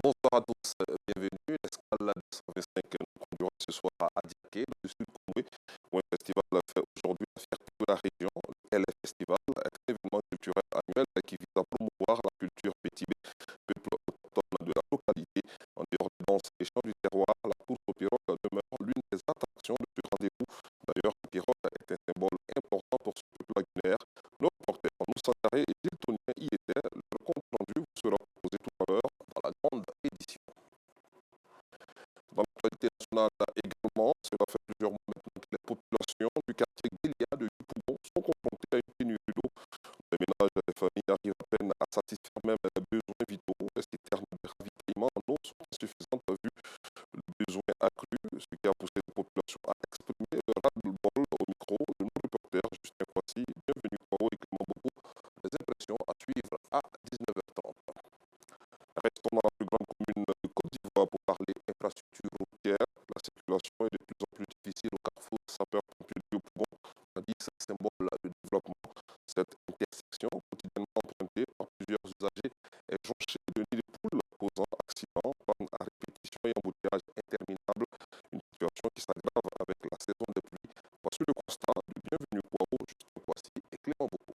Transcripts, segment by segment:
Bonsoir à tous, bienvenue. L'escale 225 nous conduira ce soir à Diaké, dans le sud Congo, où un festival fait aujourd'hui la fierté de la région. Le LF Festival est un événement culturel annuel qui vise à promouvoir la culture pétibé, peuple autochtone de la localité. En dehors des danses et chants du terroir, la course au pirogue demeure l'une des attractions de ce rendez-vous. D'ailleurs, le pirogue est un symbole important pour ce peuple lagunaire. Le reporter Moussa Daré et Gilles Tonien y étaient. Le compte rendu vous sera proposé tout à l'heure dans la grande édition. Dans l'actualité nationale également, cela fait plusieurs mois maintenant que les populations du quartier Guélia de Yopougon sont confrontées à une pénurie d'eau. Les ménages et les familles arrivent à peine à satisfaire même les besoins vitaux. Les citernes de ravitaillement en eau sont insuffisantes vu le besoin accru, ce qui a poussé les populations à exprimer leur ras-le-bol au micro de nos reporters Justin Kwasi, bienvenue Kwao et Clément Bobo. Les impressions à suivre à 19h30. Restons dans la plus grande commune de Côte d'Ivoire pour parler infrastructure routière. La circulation est de plus en plus difficile au carrefour sapeur-pompier de Yopougon, jadis symbole de développement. Cette intersection, quotidiennement empruntée par plusieurs usagers, est jonchée de nids de poules, causant accidents, pannes à répétition et embouteillages interminables. Une situation qui s'aggrave avec la saison des pluies. Voici le constat de Bienvenue Kwao, Justin Kwasi et Clément Bobo.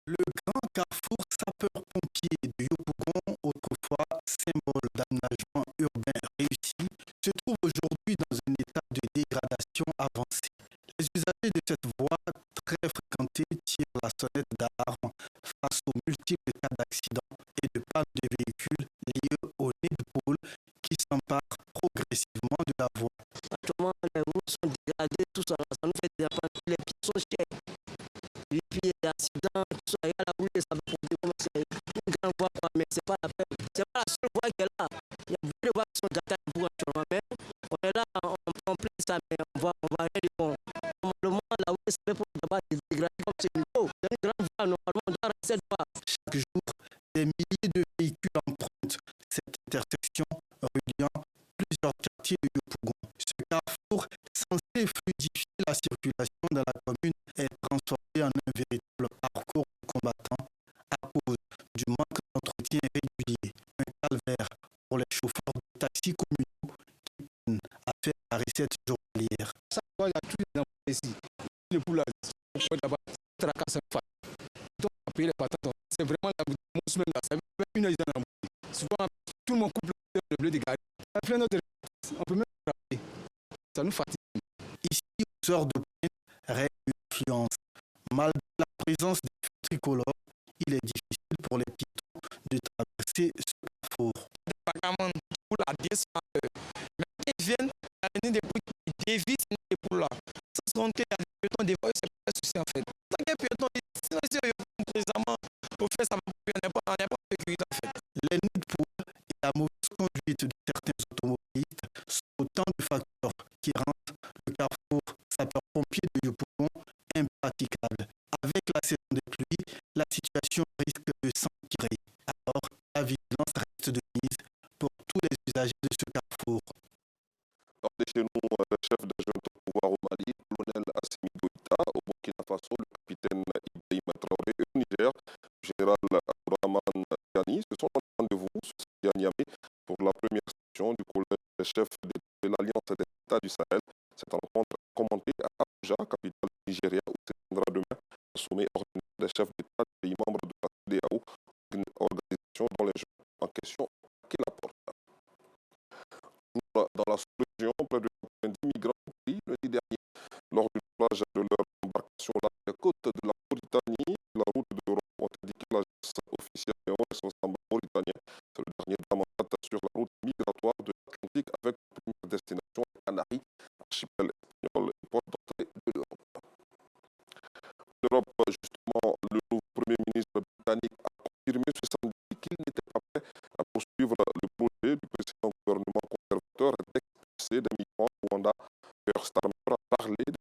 Le grand carrefour sapeur-pompier de Yopougon, autrefois symbole d'aménagement urbain réussi, se trouve aujourd'hui dans un état de dégradation avancée. Les usagers de cette voie très fréquentée tirent la sonnette d'alarme face aux multiples cas d'accidents et de panne de véhicules liés au nid de poule qui s'emparent progressivement de la voie. Actuellement, les routes sont dégradées, tout ça, ça nous fait des pannes, les pieds sont chers. Et puis, il y a des accidents, tout ça, il y a la route, ça veut dire comment c'est une grande voie, mais c'est pas la peine. C'est pas la seule voie qui est là. Il y a beaucoup de voies qui sont gâtées pour actuellement, mais on est là, on plaît ça, mais on va rien dire. Bon, normalement, la route, c'est fait pour d'abord dégrader comme c'est nouveau. C'est une grande voie, normalement, on doit rester cette voie. Chaque jour, des milliers de véhicules empruntent cette intersection reliant plusieurs quartiers de Yopougon. Ce carrefour, censé fluidifier la circulation dans la commune, est transformé en un véritable parcours de combattants à cause du manque d'entretien régulier. Un calvaire pour les chauffeurs de taxis communaux qui peinent à faire la recette journalière. Ça, il y a tous les emplois ici. Les poules là, on peut d'abord tracasser une fois. Donc, on va payer les patates. C'est vraiment la semaine là. Ça fait une heure dans la. Souvent, tout le monde coupe le bleu des gars. Ça fait notre. On peut même travailler. Ça nous fatigue. Ici, aux heures de pointe, règne une affluence. Malgré la présence des feux tricolores, il est difficile pour les piétons de traverser ce carrefour. Pour la descente. Mais ils viennent à l'année des poules qui dévisent les poules là. Sans compter les piétons des fois, c'est pas un souci en fait. Tant que les piétons, sinon si précisément, au fait, ça n'est pas de sécurité en fait. Les nids de poules et la mauvaise conduite de certains automobilistes sont autant de facteurs qui rendent le carrefour sapeur-pompier de Yopougon impraticable. Avec la saison des pluies, la situation risque de s'empirer. Alors, la vigilance reste de mise pour tous les usagers de ce carrefour. Notez chez nous le chef de junte au pouvoir au Mali, le colonel Assimi Goïta, au Burkina Faso, le capitaine Ibrahim Traoré, et au Niger, le général Abdourahmane Tiani. Ce sont les rendez-vous ce à Niamey pour la première session du collège des chefs de l'Alliance des États du Sahel. Cette rencontre est commentée à Abuja, capitale du Nigeria, où se tiendra demain le sommet ordinaire des chefs d'État des pays membres de la CEDEAO, organisation dont les jeux en question qui la portent. Dans la sous-région, près de 90 migrants pris lundi dernier lors du plage de leur embarcation sur la côte de la Mauritanie. La route de l'Europe ont indiqué l'agence officielle et responsable mauritanien. C'est le dernier drame en date sur la route migratoire de l'Atlantique avec la première destination les Canaries, archipel espagnol et porte d'entrée de l'Europe. L'Europe, justement, le nouveau Premier ministre britannique a confirmé ce samedi qu'il n'était pas prêt à poursuivre le projet du précédent gouvernement conservateur d'expulser des migrants au Rwanda. Starmer a parlé de